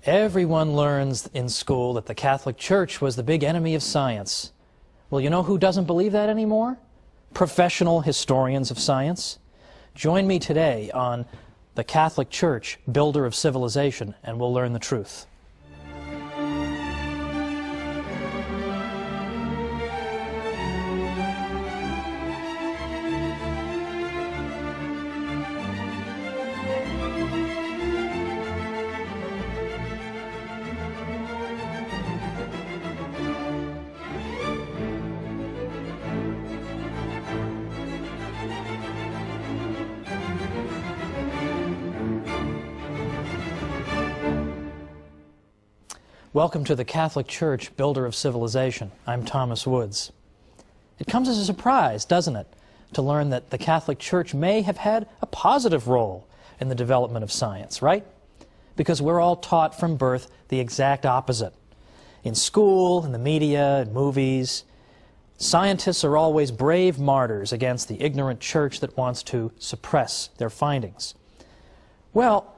Everyone learns in school that the Catholic Church was the big enemy of science. Well, you know who doesn't believe that anymore? Professional historians of science. Join me today on the Catholic Church, Builder of Civilization, and we'll learn the truth. Welcome to the Catholic Church, Builder of Civilization. I'm Thomas Woods. It comes as a surprise, doesn't it, to learn that the Catholic Church may have had a positive role in the development of science, right? Because we're all taught from birth the exact opposite. In school, in the media, in movies, scientists are always brave martyrs against the ignorant church that wants to suppress their findings. Well,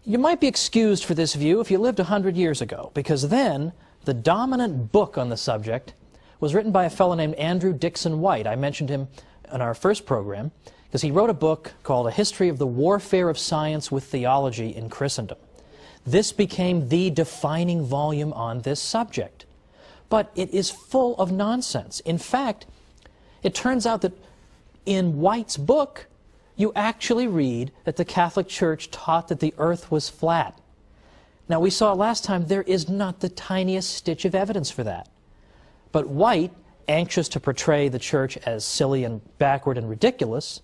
you might be excused for this view if you lived 100 years ago, because then the dominant book on the subject was written by a fellow named Andrew Dickson White. I mentioned him in our first program because he wrote a book called A History of the Warfare of Science with Theology in Christendom. This became the defining volume on this subject. But it is full of nonsense. In fact, it turns out that in White's book, you actually read that the Catholic Church taught that the earth was flat. Now, we saw last time there is not the tiniest stitch of evidence for that. But White, anxious to portray the church as silly and backward and ridiculous,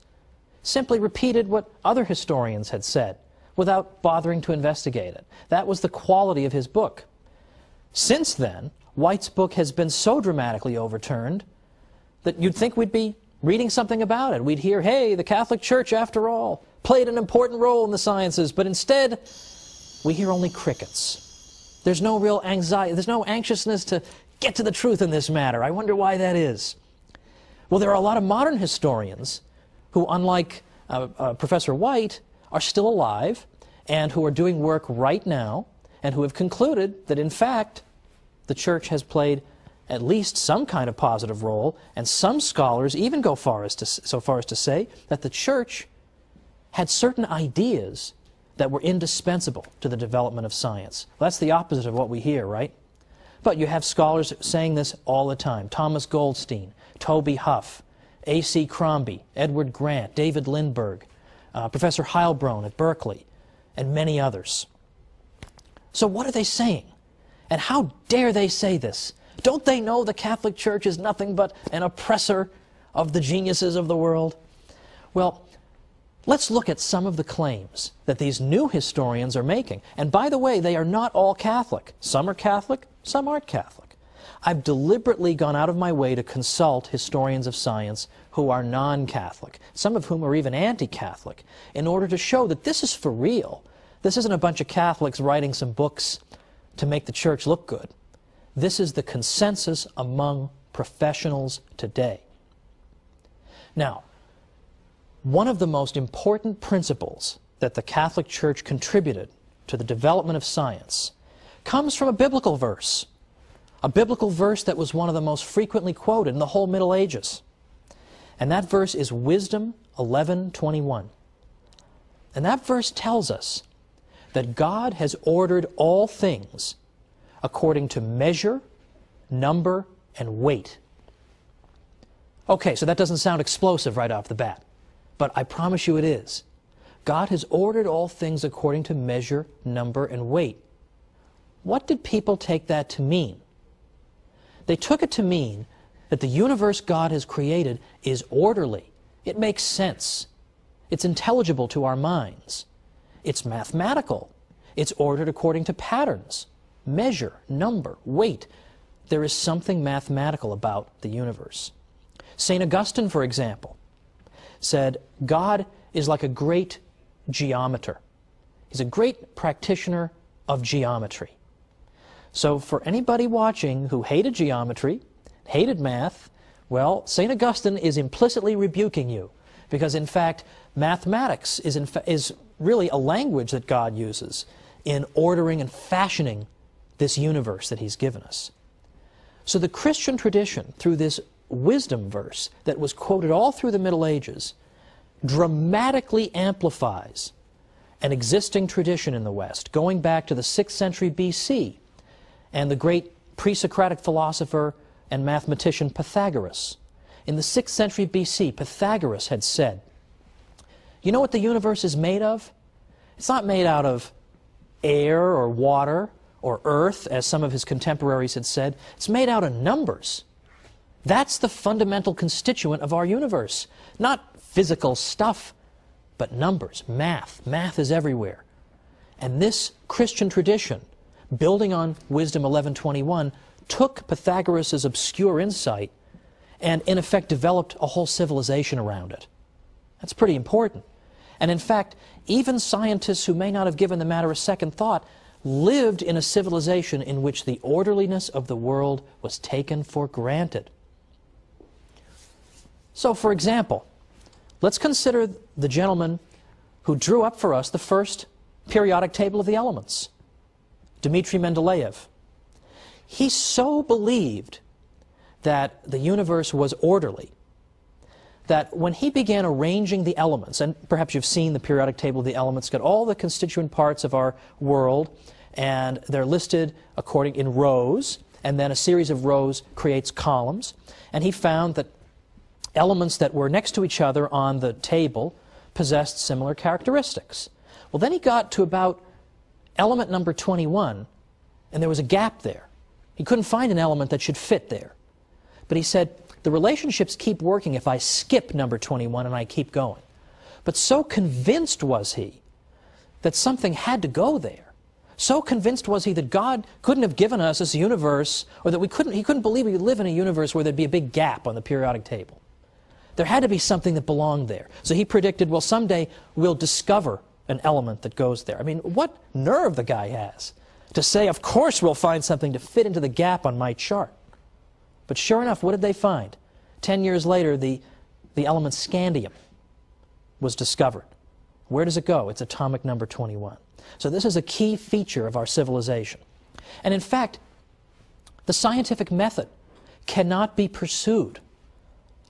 simply repeated what other historians had said without bothering to investigate it. That was the quality of his book. Since then, White's book has been so dramatically overturned that you'd think we'd be reading something about it. We'd hear, hey, the Catholic Church, after all, played an important role in the sciences, but instead, we hear only crickets. There's no real anxiety, there's no anxiousness to get to the truth in this matter. I wonder why that is. Well, there are a lot of modern historians who, unlike Professor White, are still alive and who are doing work right now and who have concluded that, in fact, the Church has played at least some kind of positive role, and some scholars even go so far as to say that the Church had certain ideas that were indispensable to the development of science. Well, that's the opposite of what we hear, right? But you have scholars saying this all the time. Thomas Goldstein, Toby Huff, A.C. Crombie, Edward Grant, David Lindbergh, Professor Heilbronn at Berkeley, and many others. So what are they saying? And how dare they say this? Don't they know the Catholic Church is nothing but an oppressor of the geniuses of the world? Well, let's look at some of the claims that these new historians are making. And by the way, they are not all Catholic. Some are Catholic, some aren't Catholic. I've deliberately gone out of my way to consult historians of science who are non-Catholic, some of whom are even anti-Catholic, in order to show that this is for real. This isn't a bunch of Catholics writing some books to make the Church look good. This is the consensus among professionals today. Now, one of the most important principles that the Catholic Church contributed to the development of science comes from a biblical verse that was one of the most frequently quoted in the whole Middle Ages. And that verse is Wisdom 11:21. And that verse tells us that God has ordered all things according to measure, number, and weight. Okay, so that doesn't sound explosive right off the bat, but I promise you it is. God has ordered all things according to measure, number, and weight. What did people take that to mean? They took it to mean that the universe God has created is orderly. It makes sense. It's intelligible to our minds. It's mathematical. It's ordered according to patterns. Measure, number, weight. There is something mathematical about the universe. St. Augustine, for example, said God is like a great geometer. He's a great practitioner of geometry. So for anybody watching who hated geometry, hated math, well, St. Augustine is implicitly rebuking you because, in fact, mathematics is really a language that God uses. in ordering and fashioning this universe that he's given us. So the Christian tradition, through this wisdom verse that was quoted all through the Middle Ages, dramatically amplifies an existing tradition in the West, going back to the 6th century BC and the great pre-Socratic philosopher and mathematician Pythagoras. In the 6th century BC, Pythagoras had said, you know what the universe is made of? It's not made out of air or water or earth, as some of his contemporaries had said. It's made out of numbers. That's the fundamental constituent of our universe. Not physical stuff, but numbers, math. Math is everywhere. And this Christian tradition, building on Wisdom 11:21, took Pythagoras' obscure insight and in effect developed a whole civilization around it. That's pretty important. And in fact, even scientists who may not have given the matter a second thought lived in a civilization in which the orderliness of the world was taken for granted. So, for example, let's consider the gentleman who drew up for us the first periodic table of the elements, Dmitri Mendeleev. He so believed that the universe was orderly that when he began arranging the elements, and perhaps you've seen the periodic table of the elements, got all the constituent parts of our world, and they're listed according in rows, and then a series of rows creates columns, and he found that elements that were next to each other on the table possessed similar characteristics. Well, then he got to about element number 21, and there was a gap there. He couldn't find an element that should fit there. But he said, the relationships keep working if I skip number 21 and I keep going. But so convinced was he that something had to go there. So convinced was he that God couldn't have given us this universe, or that he couldn't believe we would live in a universe where there'd be a big gap on the periodic table. There had to be something that belonged there. So he predicted, well, someday we'll discover an element that goes there. I mean, what nerve the guy has to say, of course we'll find something to fit into the gap on my chart. But sure enough, what did they find? 10 years later, the element scandium was discovered. Where does it go? It's atomic number 21. So this is a key feature of our civilization. And in fact, the scientific method cannot be pursued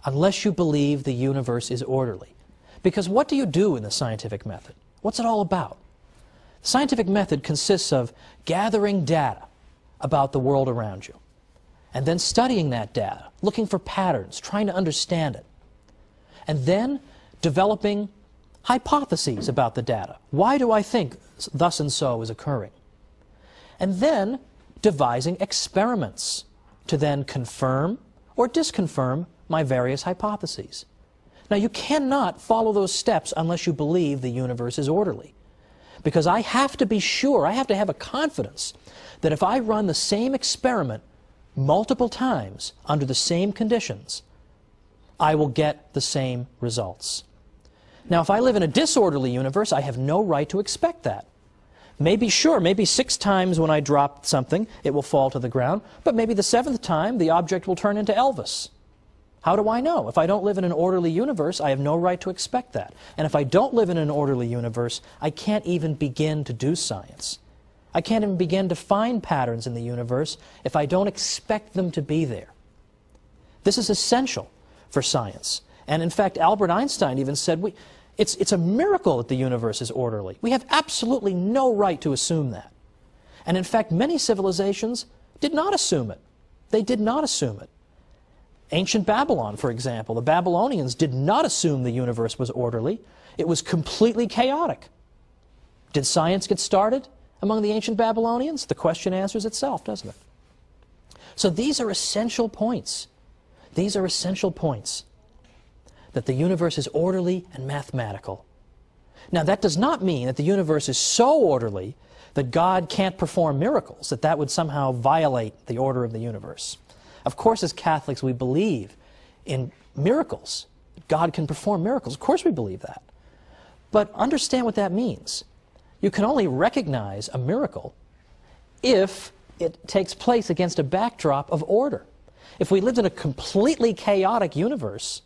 unless you believe the universe is orderly. Because what do you do in the scientific method? What's it all about? The scientific method consists of gathering data about the world around you, and then studying that data, looking for patterns, trying to understand it, and then developing hypotheses about the data. Why do I think thus and so is occurring? And then devising experiments to then confirm or disconfirm my various hypotheses. Now, you cannot follow those steps unless you believe the universe is orderly. Because I have to be sure, I have to have a confidence that if I run the same experiment multiple times under the same conditions, I will get the same results. Now, if I live in a disorderly universe, I have no right to expect that. Maybe 6 times when I drop something, it will fall to the ground, but maybe the 7th time, the object will turn into Elvis. How do I know? If I don't live in an orderly universe, I have no right to expect that. And if I don't live in an orderly universe, I can't even begin to do science. I can't even begin to find patterns in the universe if I don't expect them to be there. This is essential for science. And in fact, Albert Einstein even said, it's a miracle that the universe is orderly. We have absolutely no right to assume that. And in fact, many civilizations did not assume it. They did not assume it. Ancient Babylon, for example, the Babylonians did not assume the universe was orderly. It was completely chaotic. Did science get started among the ancient Babylonians? The question answers itself, doesn't it? So these are essential points. These are essential points. That the universe is orderly and mathematical. Now, that does not mean that the universe is so orderly that God can't perform miracles, that would somehow violate the order of the universe. Of course, as Catholics, we believe in miracles. God can perform miracles. Of course we believe that. But understand what that means. You can only recognize a miracle if it takes place against a backdrop of order. If we lived in a completely chaotic universe,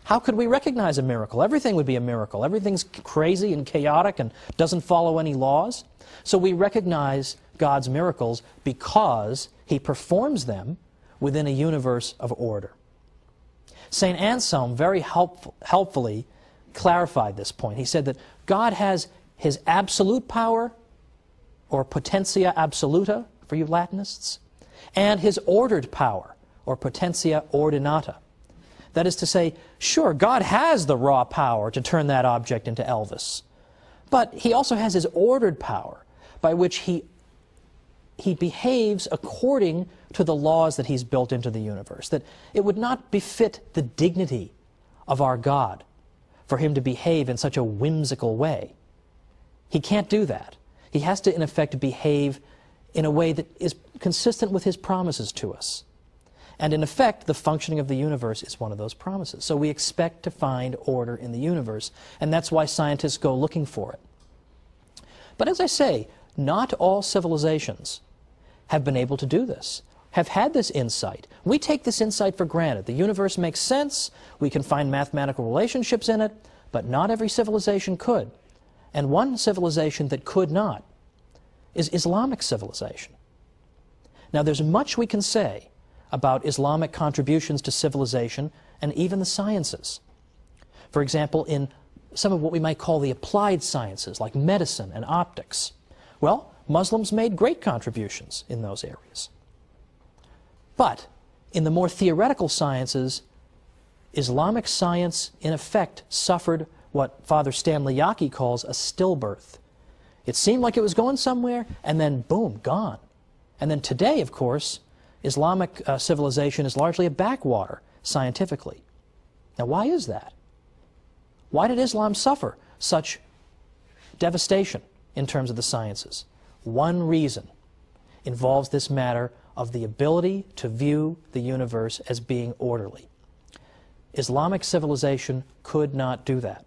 how could we recognize a miracle? Everything would be a miracle. Everything's crazy and chaotic and doesn't follow any laws. So we recognize God's miracles because He performs them within a universe of order. St. Anselm very helpfully clarified this point. He said that God has His absolute power, or potentia absoluta for you Latinists, and His ordered power, or potentia ordinata. That is to say, sure, God has the raw power to turn that object into Elvis, but He also has His ordered power by which He behaves according to the laws that He's built into the universe, that it would not befit the dignity of our God for Him to behave in such a whimsical way. He can't do that. He has to, in effect, behave in a way that is consistent with His promises to us. And in effect, the functioning of the universe is one of those promises. So we expect to find order in the universe, and that's why scientists go looking for it. But as I say, not all civilizations have been able to do this, have had this insight. We take this insight for granted. The universe makes sense, we can find mathematical relationships in it, but not every civilization could. And one civilization that could not is Islamic civilization. Now, there's much we can say about Islamic contributions to civilization and even the sciences. For example, in some of what we might call the applied sciences, like medicine and optics. Well, Muslims made great contributions in those areas. But in the more theoretical sciences, Islamic science, in effect, suffered what Father Stanley Yaki calls a stillbirth. It seemed like it was going somewhere, and then boom, gone. And then today, of course, Islamic civilization is largely a backwater, scientifically. Now, why is that? Why did Islam suffer such devastation in terms of the sciences? One reason involves this matter of the ability to view the universe as being orderly. Islamic civilization could not do that.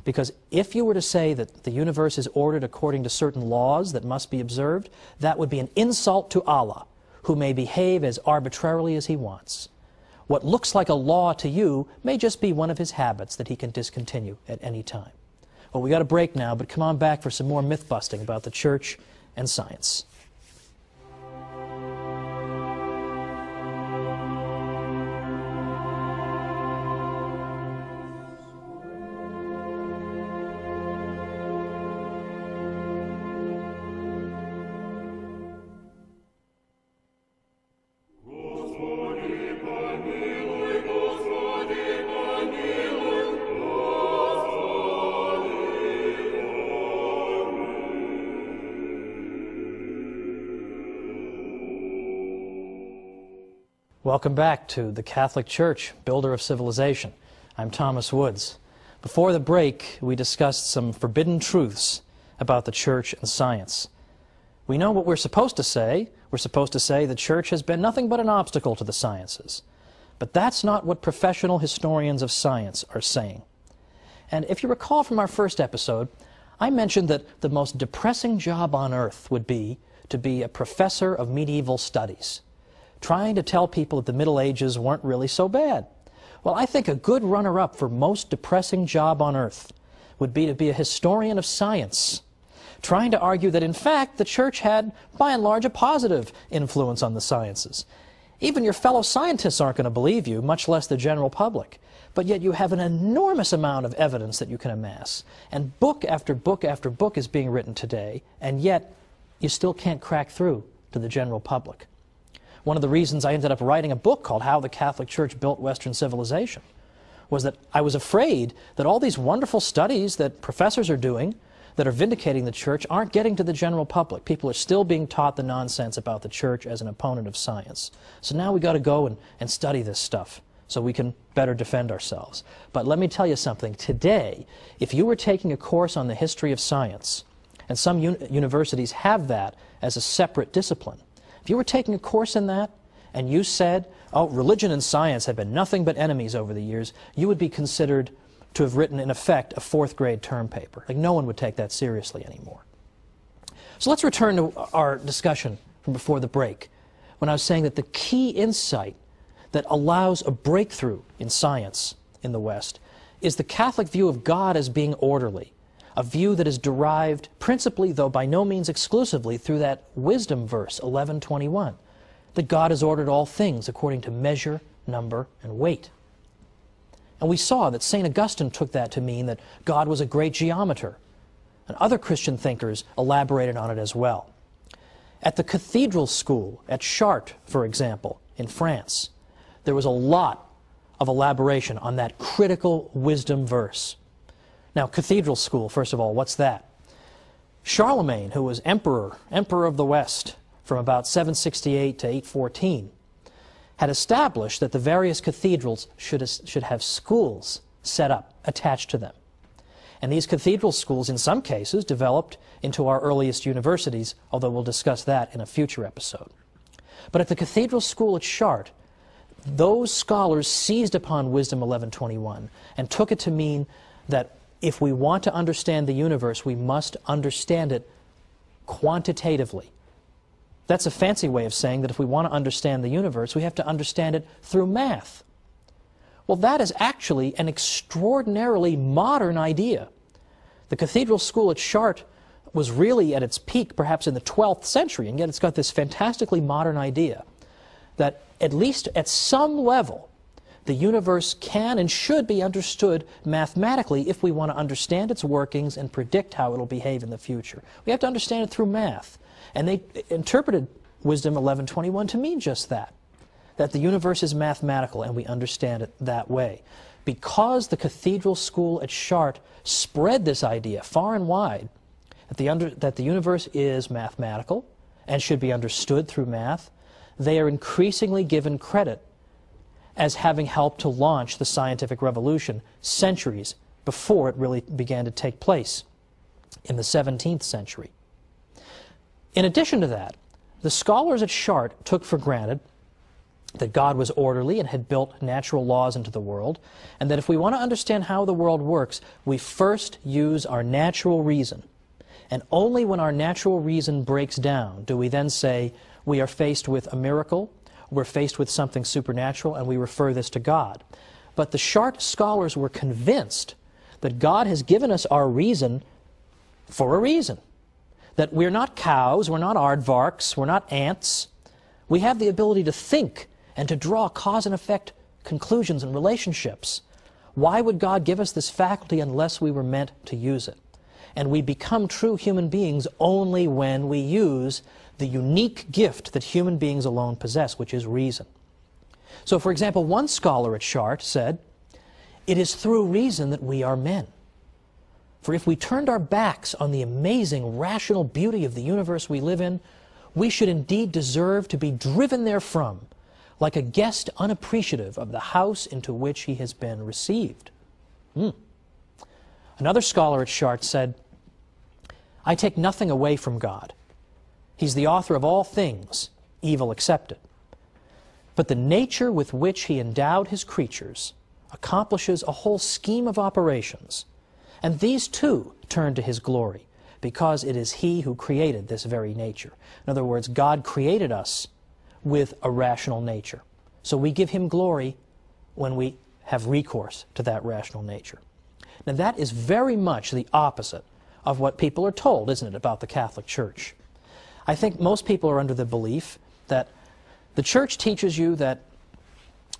Because if you were to say that the universe is ordered according to certain laws that must be observed, that would be an insult to Allah, who may behave as arbitrarily as He wants. What looks like a law to you may just be one of His habits that He can discontinue at any time. Well, we got a break now, but come on back for some more myth-busting about the Church and science. Welcome back to the Catholic Church, Builder of Civilization. I'm Thomas Woods. Before the break, we discussed some forbidden truths about the Church and science. We know what we're supposed to say. We're supposed to say the Church has been nothing but an obstacle to the sciences. But that's not what professional historians of science are saying. And if you recall from our first episode, I mentioned that the most depressing job on earth would be to be a professor of medieval studies, trying to tell people that the Middle Ages weren't really so bad. Well, I think a good runner-up for most depressing job on earth would be to be a historian of science, trying to argue that, in fact, the Church had, by and large, a positive influence on the sciences. Even your fellow scientists aren't going to believe you, much less the general public. But yet you have an enormous amount of evidence that you can amass. And book after book after book is being written today, and yet you still can't crack through to the general public. One of the reasons I ended up writing a book called How the Catholic Church Built Western Civilization was that I was afraid that all these wonderful studies that professors are doing that are vindicating the Church aren't getting to the general public. People are still being taught the nonsense about the Church as an opponent of science. So now we got to go and study this stuff so we can better defend ourselves. But let me tell you something. Today, if you were taking a course on the history of science, and some universities have that as a separate discipline, if you were taking a course in that, and you said, oh, religion and science have been nothing but enemies over the years, you would be considered to have written, in effect, a fourth-grade term paper. Like, no one would take that seriously anymore. So let's return to our discussion from before the break, when I was saying that the key insight that allows a breakthrough in science in the West is the Catholic view of God as being orderly, a view that is derived principally, though by no means exclusively, through that wisdom verse, 11:21, that God has ordered all things according to measure, number, and weight. And we saw that St. Augustine took that to mean that God was a great geometer, and other Christian thinkers elaborated on it as well. At the cathedral school at Chartres, for example, in France, there was a lot of elaboration on that critical wisdom verse. Now, cathedral school, first of all, what's that? Charlemagne, who was emperor of the West from about 768 to 814, had established that the various cathedrals should have schools set up, attached to them. And these cathedral schools, in some cases, developed into our earliest universities, although we'll discuss that in a future episode. But at the cathedral school at Chartres, those scholars seized upon Wisdom 11:21 and took it to mean that if we want to understand the universe, we must understand it quantitatively. That's a fancy way of saying that if we want to understand the universe, we have to understand it through math. Well, that is actually an extraordinarily modern idea. The cathedral school at Chartres was really at its peak perhaps in the 12th century, and yet it's got this fantastically modern idea that at least at some level the universe can and should be understood mathematically if we want to understand its workings and predict how it will behave in the future. We have to understand it through math. And they interpreted Wisdom 11:21 to mean just that the the is mathematical and we understand it that way. Because the cathedral school at Chartres spread this idea far and wide that the universe is mathematical and should be understood through math, they are increasingly given credit as having helped to launch the scientific revolution centuries before it really began to take place in the 17th century. In addition to that, the scholars at Chartres took for granted that God was orderly and had built natural laws into the world, and that if we want to understand how the world works, we first use our natural reason. And only when our natural reason breaks down do we then say we are faced with a miracle, we're faced with something supernatural, and we refer this to God. But the Chartres scholars were convinced that God has given us our reason for a reason. That we're not cows, we're not aardvarks, we're not ants. We have the ability to think and to draw cause and effect conclusions and relationships. Why would God give us this faculty unless we were meant to use it? And we become true human beings only when we use the unique gift that human beings alone possess, which is reason. So, for example, one scholar at Chartres said, "It is through reason that we are men. For if we turned our backs on the amazing rational beauty of the universe we live in, we should indeed deserve to be driven therefrom, like a guest unappreciative of the house into which he has been received." Another scholar at Chartres said, "I take nothing away from God. He's the author of all things, evil excepted. But the nature with which he endowed his creatures accomplishes a whole scheme of operations, and these too turn to his glory, because it is he who created this very nature." In other words, God created us with a rational nature. So we give him glory when we have recourse to that rational nature. Now that is very much the opposite of what people are told, isn't it, about the Catholic Church? I think most people are under the belief that the Church teaches you that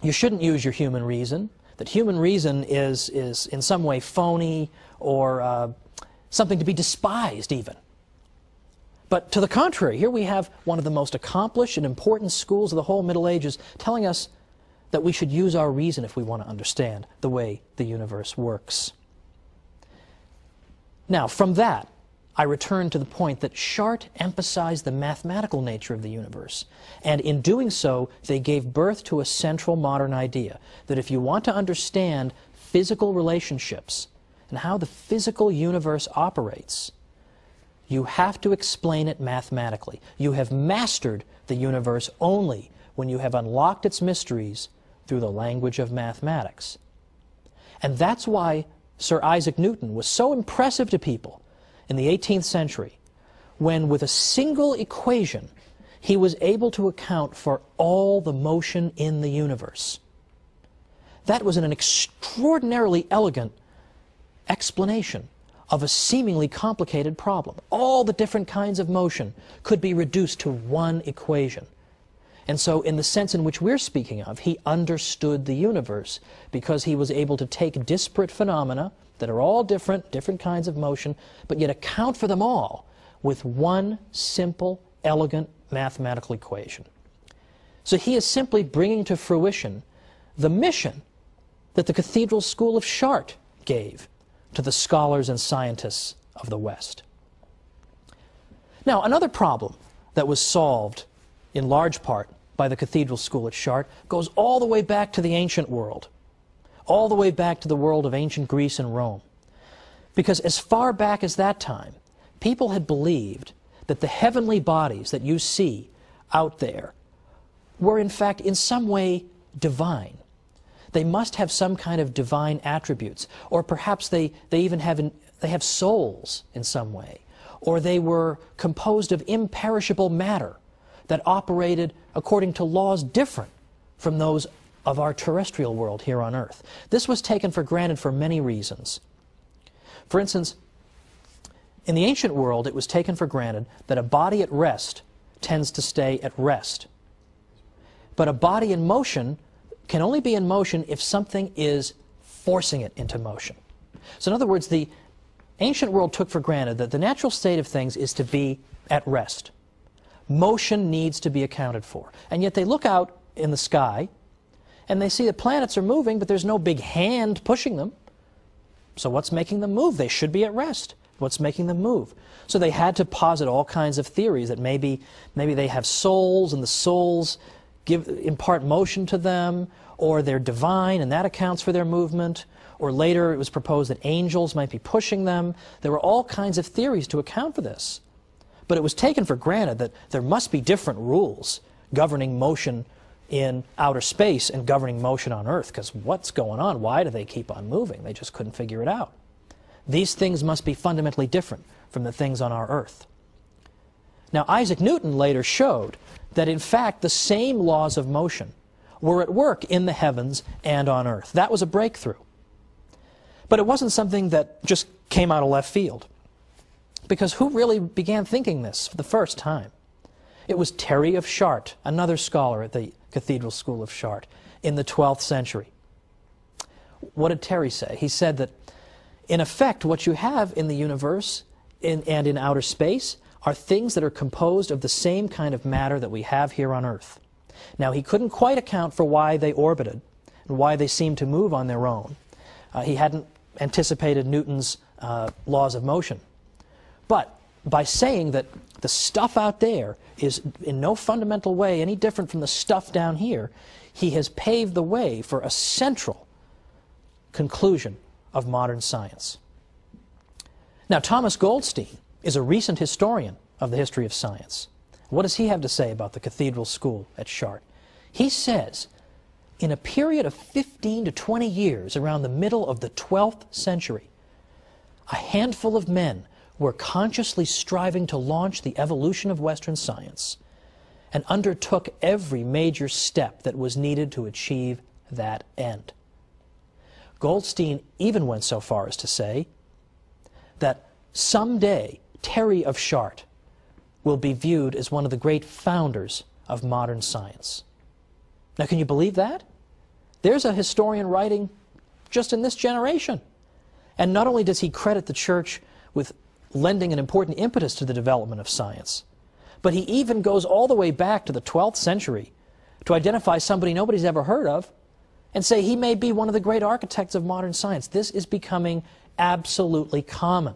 you shouldn't use your human reason, that human reason is in some way phony or something to be despised even. But to the contrary, here we have one of the most accomplished and important schools of the whole Middle Ages telling us that we should use our reason if we want to understand the way the universe works. Now, from that, I return to the point that Chartres emphasized the mathematical nature of the universe, and in doing so, they gave birth to a central modern idea, that if you want to understand physical relationships and how the physical universe operates, you have to explain it mathematically. You have mastered the universe only when you have unlocked its mysteries through the language of mathematics. And that's why Sir Isaac Newton was so impressive to people in the 18th century, when with a single equation he was able to account for all the motion in the universe. that was an extraordinarily elegant explanation of a seemingly complicated problem. All the different kinds of motion could be reduced to one equation. And so in the sense in which we're speaking of, he understood the universe because he was able to take disparate phenomena that are all different kinds of motion, but yet account for them all with one simple, elegant mathematical equation. So he is simply bringing to fruition the mission that the Cathedral School of Chartres gave to the scholars and scientists of the West. Now, another problem that was solved in large part by the Cathedral School at Chartres goes all the way back to the ancient world, all the way back to the world of ancient Greece and Rome. Because as far back as that time, people had believed that the heavenly bodies that you see out there were in fact in some way divine. They must have some kind of divine attributes, or perhaps they even have souls in some way, or they were composed of imperishable matter that operated according to laws different from those of our terrestrial world here on Earth. This was taken for granted for many reasons. For instance, in the ancient world, it was taken for granted that a body at rest tends to stay at rest. But a body in motion can only be in motion if something is forcing it into motion. So in other words, the ancient world took for granted that the natural state of things is to be at rest. Motion needs to be accounted for. And yet they look out in the sky and they see the planets are moving, but there's no big hand pushing them. So what's making them move? They should be at rest. What's making them move? So they had to posit all kinds of theories that maybe they have souls and the souls impart motion to them, or they're divine and that accounts for their movement, or later it was proposed that angels might be pushing them. There were all kinds of theories to account for this. But it was taken for granted that there must be different rules governing motion in outer space and governing motion on Earth, because what's going on? Why do they keep on moving? They just couldn't figure it out. These things must be fundamentally different from the things on our Earth. Now, Isaac Newton later showed that in fact the same laws of motion were at work in the heavens and on Earth. That was a breakthrough. But it wasn't something that just came out of left field. Because who really began thinking this for the first time? It was Terry of Chartres, another scholar at the Cathedral School of Chartres, in the 12th century. What did Terry say? He said that, in effect, what you have in the universe and in outer space are things that are composed of the same kind of matter that we have here on Earth. Now, he couldn't quite account for why they orbited and why they seemed to move on their own. He hadn't anticipated Newton's laws of motion. But by saying that the stuff out there is in no fundamental way any different from the stuff down here, he has paved the way for a central conclusion of modern science. Now, Thomas Goldstein is a recent historian of the history of science. What does he have to say about the Cathedral School at Chartres? He says, in a period of 15 to 20 years around the middle of the 12th century, a handful of men were consciously striving to launch the evolution of Western science and undertook every major step that was needed to achieve that end. Goldstein even went so far as to say that someday Terry of Chartres will be viewed as one of the great founders of modern science. Now, can you believe that? There's a historian writing just in this generation. And not only does he credit the Church with lending an important impetus to the development of science, but he even goes all the way back to the 12th century to identify somebody nobody's ever heard of and say he may be one of the great architects of modern science. This is becoming absolutely common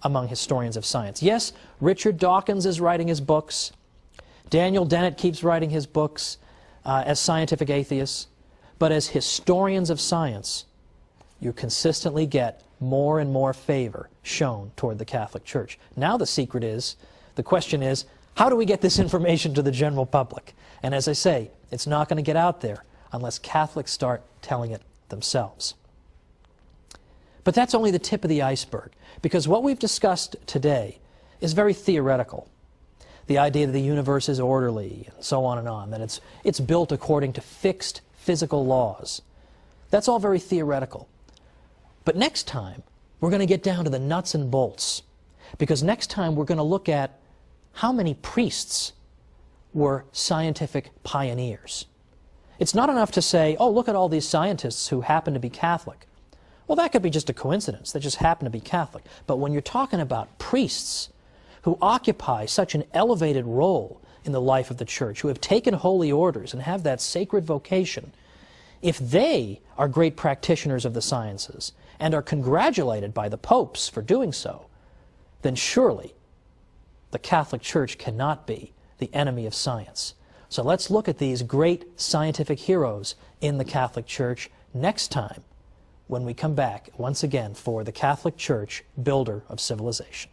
among historians of science. Yes, Richard Dawkins is writing his books. Daniel Dennett keeps writing his books as scientific atheists. But as historians of science, you consistently get more and more favor shown toward the Catholic Church. Now the question is, how do we get this information to the general public? And as I say, it's not going to get out there unless Catholics start telling it themselves. But that's only the tip of the iceberg, because what we've discussed today is very theoretical. The idea that the universe is orderly, and so on, that it's built according to fixed physical laws. That's all very theoretical. But next time, we're going to get down to the nuts and bolts, because next time we're going to look at how many priests were scientific pioneers. It's not enough to say, oh, look at all these scientists who happen to be Catholic. Well, that could be just a coincidence. They just happen to be Catholic. But when you're talking about priests who occupy such an elevated role in the life of the church, who have taken holy orders and have that sacred vocation, if they are great practitioners of the sciences and are congratulated by the popes for doing so, then surely the Catholic Church cannot be the enemy of science. So let's look at these great scientific heroes in the Catholic Church next time when we come back once again for the Catholic Church, builder of civilization.